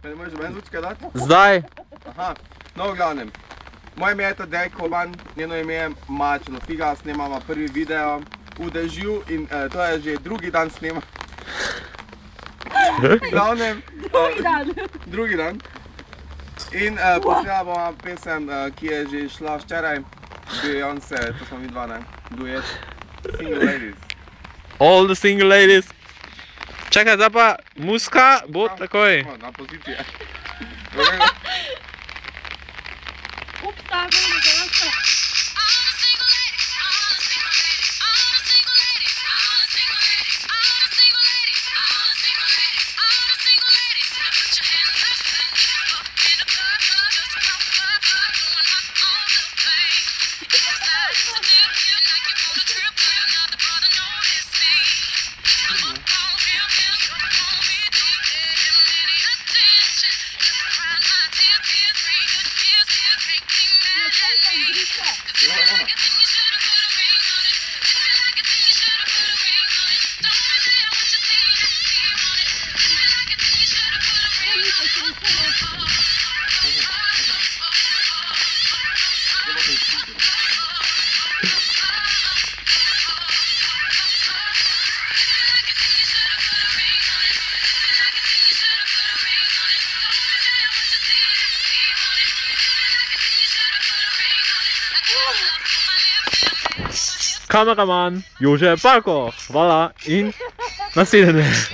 Ne moreš meni zvučke dati? Zdaj. Aha, no v glavnem. Moje ime je Tadej Koban, njeno ime je Mačelo Figa, snemamo prvi video v dežju in to je že drugi dan snema. V glavnem... Drugi dan. In posnela bomo pesem, ki je že šla včeraj. Beyoncé, to smo mi dva, ne? Duet. Single Ladies. All the single ladies. Čakaj, zdaj pa muska bo takoj. Na poziciji. Kameraman Jože Parko, hvala in naslednje.